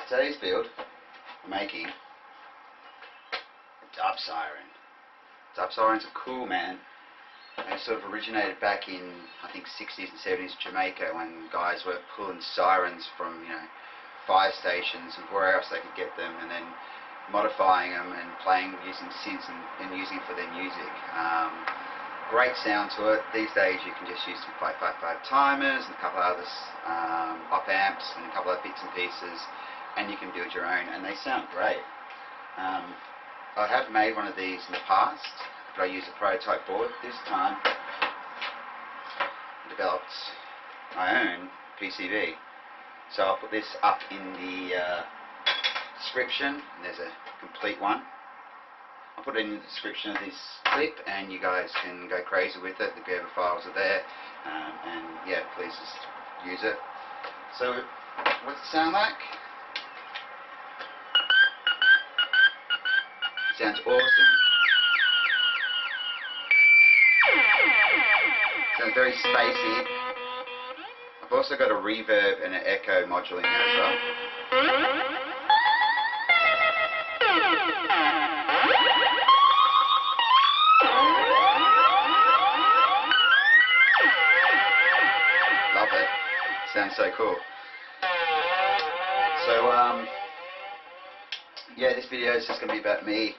Today's build, I'm making a dub siren. Dub sirens are cool, man. They sort of originated back in, I think, 60s and 70s Jamaica, when guys were pulling sirens from, fire stations and where else they could get them, and then modifying them and playing using synths and using it for their music. Great sound to it. These days you can just use some 555 timers and a couple of others, op amps and a couple of bits and pieces, and you can build your own, and they sound great. I have made one of these in the past, but I used a prototype board. This time I developed my own PCB. So I'll put this up in the description, and there's a complete one. I'll put it in the description of this clip, and you guys can go crazy with it. The Gerber files are there, and yeah, please just use it. So what's it sound like? Sounds awesome. Sounds very spacey. I've also got a reverb and an echo module in there as well. Love it. Sounds so cool. So yeah, this video is just going to be about me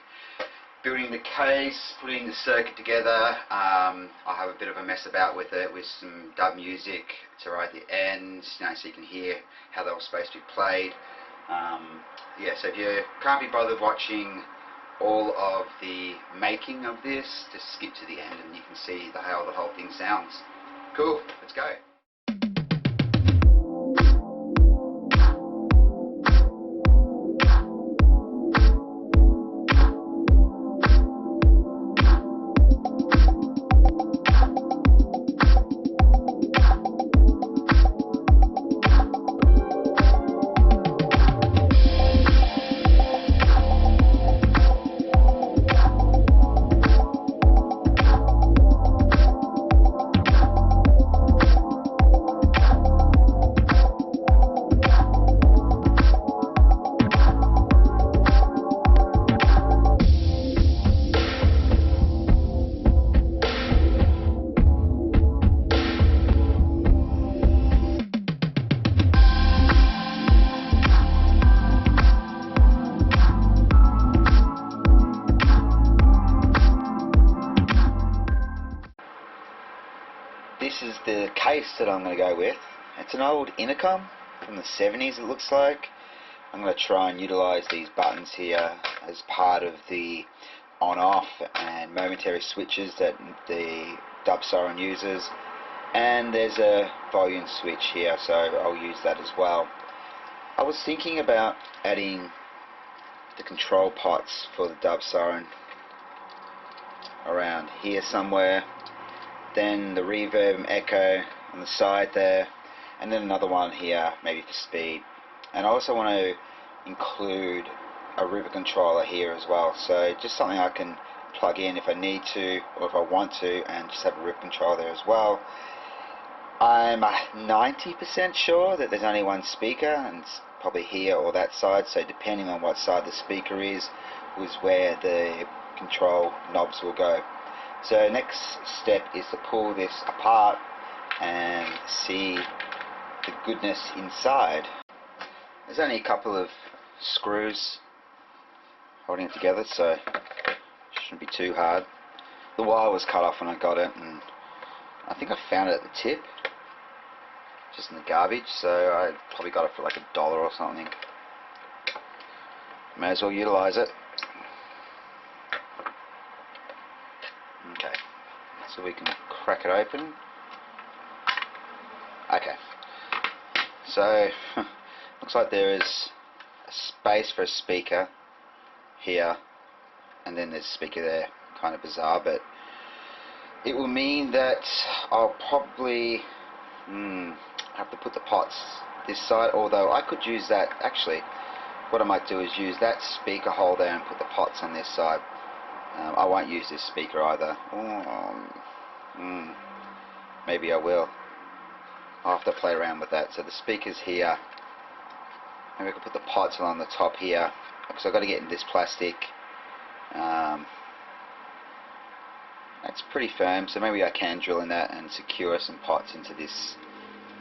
building the case, putting the circuit together. I have a bit of a mess about with it, with some dub music to right at the end, so you can hear how they were supposed to be played. Yeah, so if you can't be bothered watching all of the making of this, just skip to the end and you can see how the whole thing sounds. Cool, let's go. This is the case that I'm going to go with. It's an old intercom from the 70s, it looks like. I'm going to try and utilize these buttons here as part of the on-off and momentary switches that the dub siren uses. And there's a volume switch here, so I'll use that as well. I was thinking about adding the control pots for the dub siren around here somewhere. Then the reverb and echo on the side there, and then another one here maybe for speed. And I also want to include a river controller here as well, so just something I can plug in if I need to or if I want to, and just have a river controller there as well. I'm 90% sure that there's only one speaker, and it's probably here or that side, so depending on what side the speaker is where the control knobs will go. So next step is to pull this apart and see the goodness inside. There's only a couple of screws holding it together, so it shouldn't be too hard. The wire was cut off when I got it, and I think I found it at the tip, just in the garbage, so I probably got it for like $1 or something. May as well utilize it. Okay, so we can crack it open. Okay, so looks like there is a space for a speaker here, and then there's a speaker there. Kind of bizarre, but it will mean that I'll probably have to put the pots this side, although I could use that. Actually, what I might do is use that speaker hole there and put the pots on this side. I won't use this speaker either. Maybe I will. I'll have to play around with that. So the speaker's here, maybe I could put the pots along the top here, because I've got to get in this plastic. That's pretty firm, so maybe I can drill in that and secure some pots into this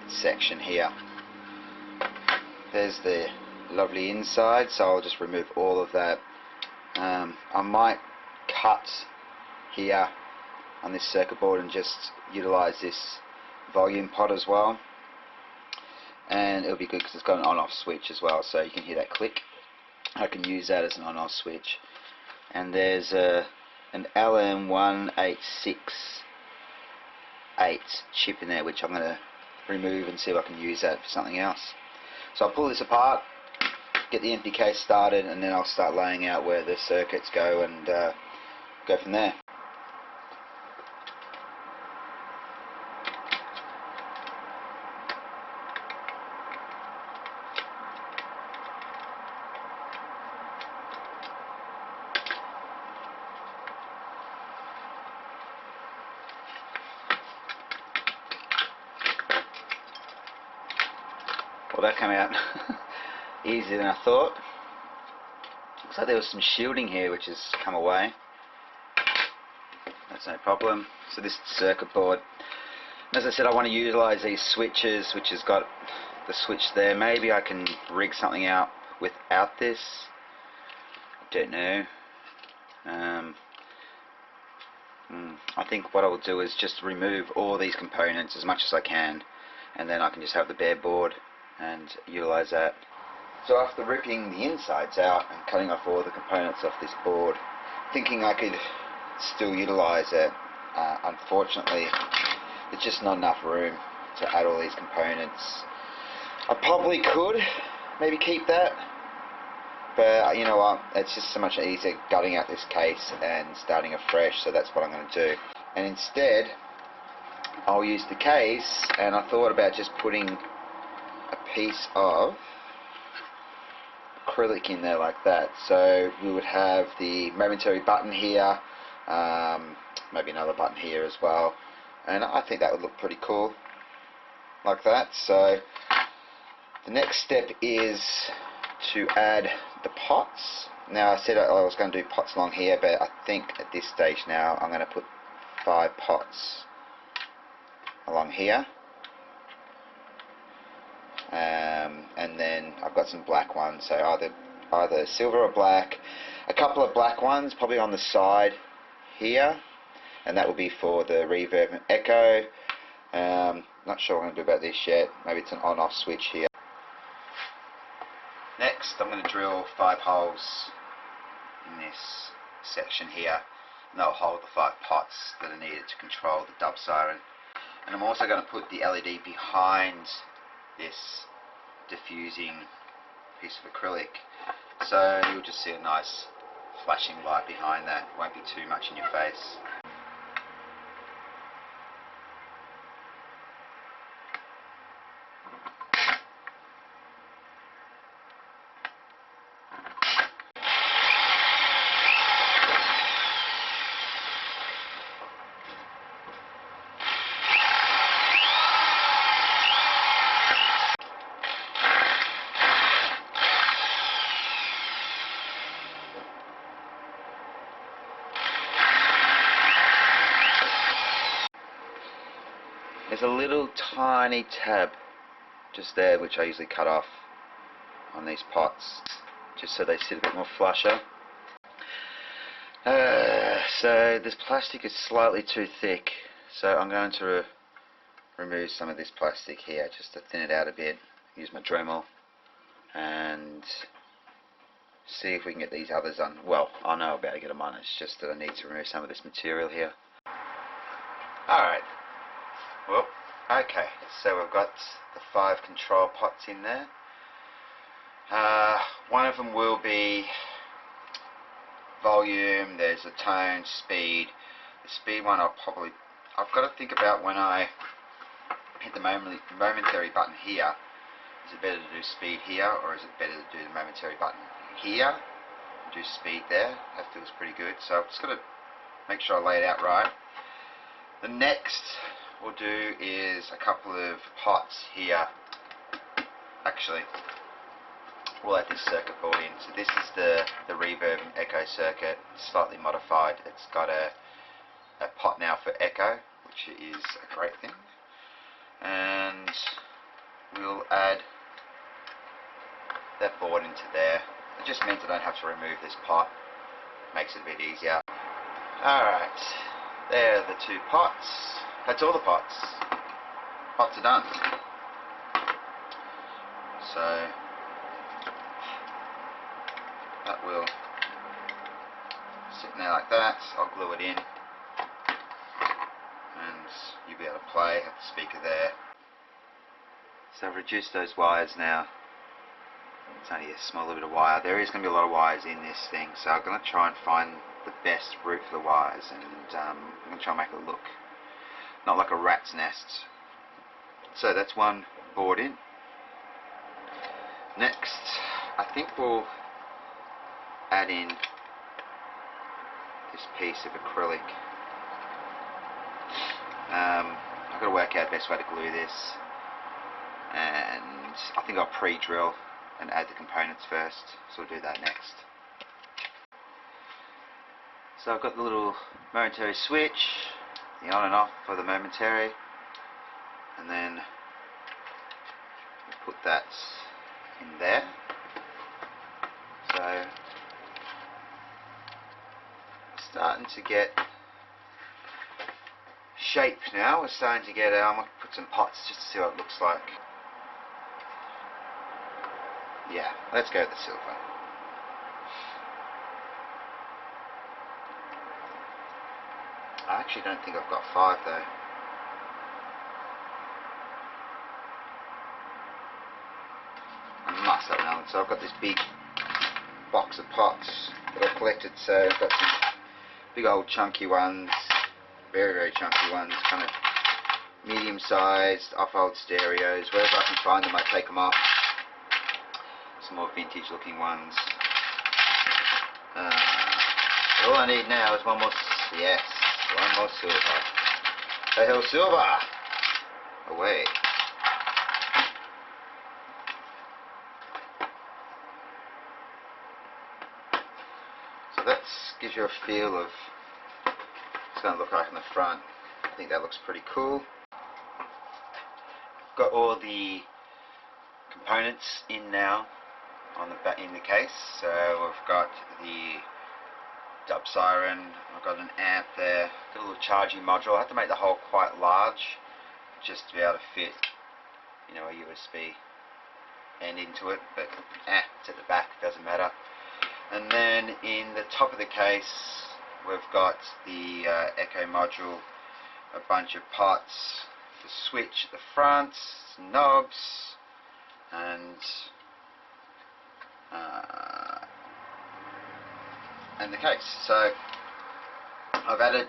section here. There's the lovely inside, so I'll just remove all of that. I might cut here on this circuit board and just utilize this volume pot as well, and it'll be good because it's got an on-off switch as well, so you can hear that click. I can use that as an on-off switch. And there's an LM1868 chip in there, which I'm going to remove and see if I can use that for something else. So I'll pull this apart, get the empty case started, and then I'll start laying out where the circuits go and go from there. Well, that came out easier than I thought. Looks like there was some shielding here which has come away. That's no problem. So this circuit board, as I said, I want to utilize these switches, which has got the switch there. Maybe I can rig something out without this. I don't know. I think what I will do is just remove all these components as much as I can, and then I can just have the bare board and utilize that. So after ripping the insides out and cutting off all the components off this board, thinking I could still utilize it, unfortunately there's just not enough room to add all these components. I probably could maybe keep that, but you know what, it's just so much easier gutting out this case and starting afresh, so that's what I'm going to do. And instead I'll use the case, and I thought about just putting a piece of acrylic in there like that. So we would have the momentary button here, maybe another button here as well, and I think that would look pretty cool like that. So the next step is to add the pots. Now I said I was going to do pots along here, but I think at this stage now I'm going to put 5 pots along here. And then I've got some black ones, so either silver or black. A couple of black ones probably on the side here, and that will be for the reverb and echo. Not sure what I'm going to do about this yet. Maybe it's an on-off switch here. Next I'm going to drill 5 holes in this section here, and that'll hold the 5 pots that are needed to control the dub siren. And I'm also going to put the LED behind this diffusing piece of acrylic, so you'll just see a nice flashing light behind that. It won't be too much in your face. There's a little tiny tab just there which I usually cut off on these pots just so they sit a bit more flusher. So this plastic is slightly too thick, so I'm going to remove some of this plastic here just to thin it out a bit. Use my Dremel and see if we can get these others on. Well, I know about to get them on, it's just that I need to remove some of this material here. Alright. Well, okay, so we've got the 5 control pots in there. One of them will be volume, there's a tone, speed. The speed one I've got to think about when I hit the momentary button here. Is it better to do speed here, or is it better to do the momentary button here and do speed there? That feels pretty good, so I've just got to make sure I lay it out right. The next we'll do is a couple of pots here. Actually, we'll add this circuit board in. So this is the reverb and echo circuit, slightly modified. It's got a pot now for echo, which is a great thing. And we'll add that board into there. It just means I don't have to remove this pot. Makes it a bit easier. Alright, there are the two pots. That's all the pots. Pots are done. So that will sit in there like that. I'll glue it in and you'll be able to play, have the speaker there. So I've reduced those wires now. It's only a small little bit of wire. There is going to be a lot of wires in this thing, so I'm going to try and find the best route for the wires, and I'm going to try and make it look not like a rat's nest. So that's one board in. Next, I think we'll add in this piece of acrylic. I've got to work out the best way to glue this, and I think I'll pre-drill and add the components first, so we'll do that next. So I've got the little momentary switch, the on and off for the momentary, and then we'll put that in there. So starting to get shape now. We're starting to get, I'm going to put some pots just to see what it looks like. Yeah, let's go with the silver. I actually don't think I've got 5 though. I must have another one. So I've got this big box of pots that I've collected, so I've got some big old chunky ones, very, very chunky ones, kind of medium sized, off-old stereos. Wherever I can find them I take them off. Some more vintage looking ones. All I need now is one more silver. Hey ho, silver! Away. So that gives you a feel of what it's going to look like in the front. I think that looks pretty cool. Got all the components in now in the case. So we've got the dub siren, I've got an amp there, got a little charging module. I have to make the hole quite large just to be able to fit, you know, a USB end into it, but it's at the back, it doesn't matter. And then in the top of the case we've got the echo module, a bunch of pots, the switch at the front, some knobs, and the case. So I've added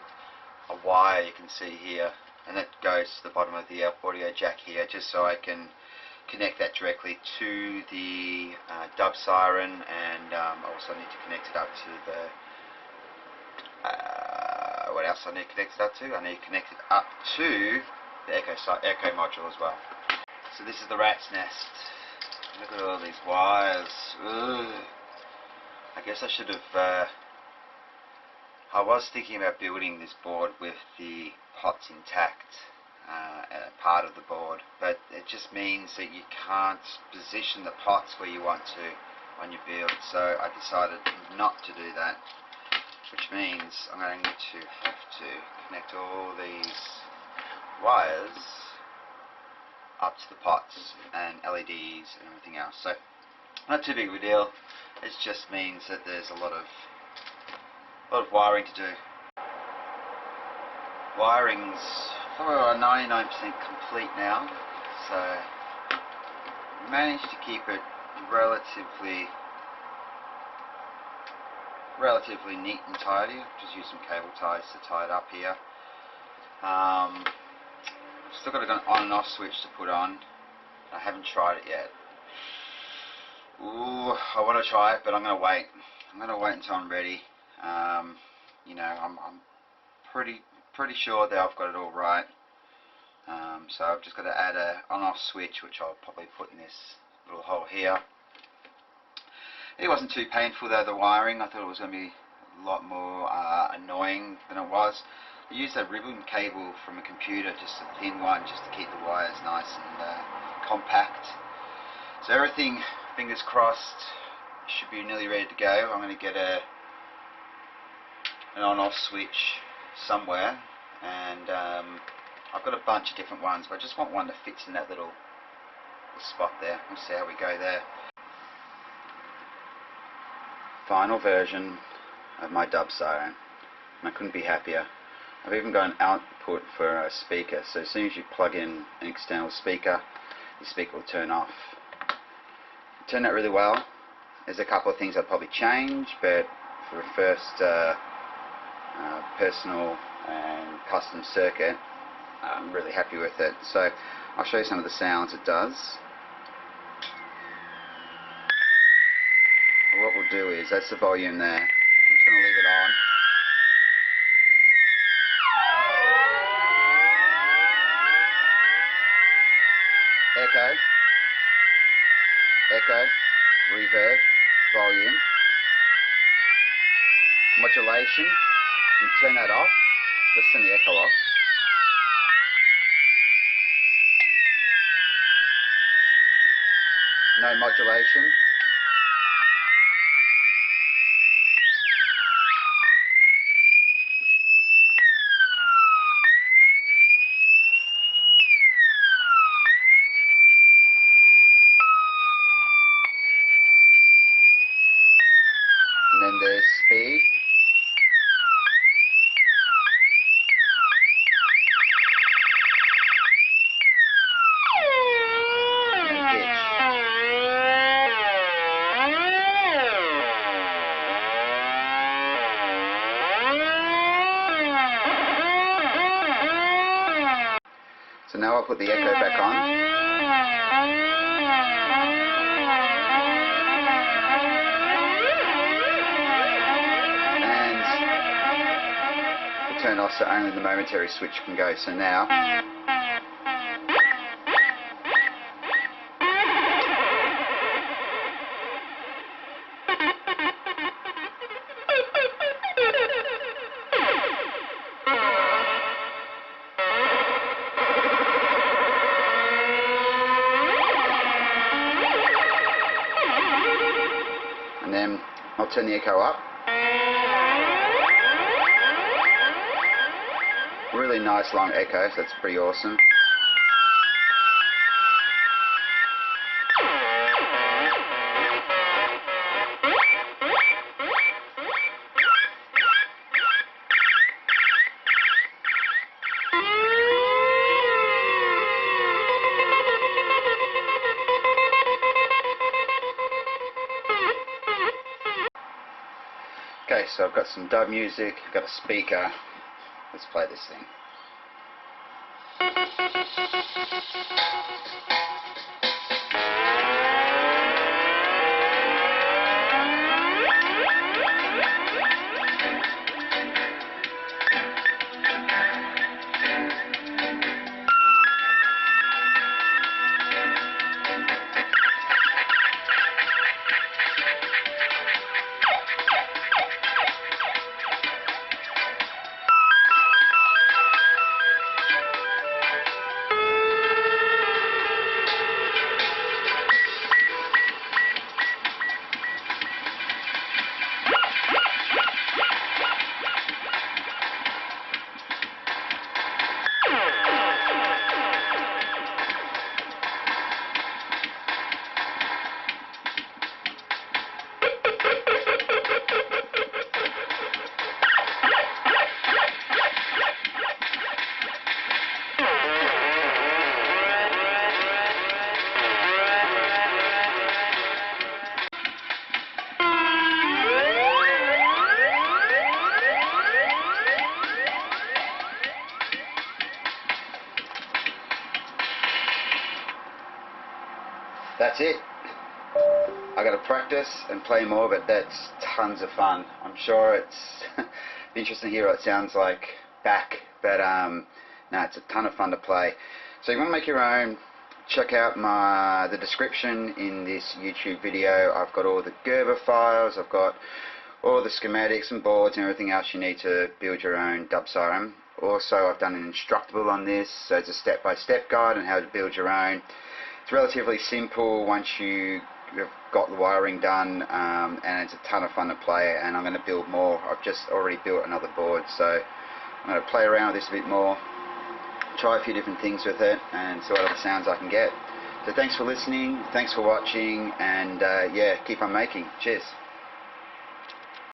a wire, you can see here, and that goes to the bottom of the audio jack here, just so I can connect that directly to the dub siren, and also need to connect it up to the what else I need to connect it up to? I need to connect it up to the echo module as well. So this is the rat's nest. Look at all these wires. Ugh. I guess I should have I was thinking about building this board with the pots intact, part of the board, but it just means that you can't position the pots where you want to on your build, so I decided not to do that, which means I'm going to have to connect all these wires up to the pots and LEDs and everything else. So not too big of a deal, it just means that there's a lot of wiring to do. Wiring's probably 99% complete now, so managed to keep it relatively neat and tidy. Just use some cable ties to tie it up here. Still got an on and off switch to put on. I haven't tried it yet. Ooh, I want to try it, but I'm going to wait. I'm going to wait until I'm ready. You know, I'm pretty sure that I've got it all right. So I've just got to add a on-off switch, which I'll probably put in this little hole here. It wasn't too painful though, the wiring. I thought it was going to be a lot more annoying than it was. I used a ribbon cable from a computer, just a thin one, just to keep the wires nice and compact. So everything, fingers crossed, should be nearly ready to go. I'm going to get an on-off switch somewhere, and I've got a bunch of different ones, but I just want one that fits in that little spot there. We'll see how we go there. Final version of my dub siren, and I couldn't be happier. I've even got an output for a speaker, so as soon as you plug in an external speaker, the speaker will turn off. It turned out really well. There's a couple of things I'd probably change, but for a first personal and custom circuit, I'm really happy with it. So I'll show you some of the sounds it does. What we'll do is, that's the volume there. I'm just going to leave it on. Echo, echo, reverb, volume, modulation. You turn that off. Let's turn the echo off. No modulation. And then there's speed. And then pitch. So now I'll put the echo back on. Turn off so only the momentary switch can go. So now and then I'll turn the echo up. Really nice long echo, so that's pretty awesome. Okay, so I've got some dub music, I've got a speaker. Let's play this thing. That's it. I got to practice and play more, but that's tons of fun. I'm sure it's interesting to hear what it sounds like back, but no, it's a ton of fun to play. So you want to make your own check out the description in this YouTube video. I've got all the Gerber files, I've got all the schematics and boards and everything else you need to build your own dub siren. Also, I've done an Instructable on this, so it's a step-by-step guide on how to build your own. It's relatively simple once you've got the wiring done, and it's a ton of fun to play, and I'm going to build more. I've just already built another board, so I'm going to play around with this a bit more, try a few different things with it, and see what other sounds I can get. So thanks for listening, thanks for watching, and yeah, keep on making. Cheers.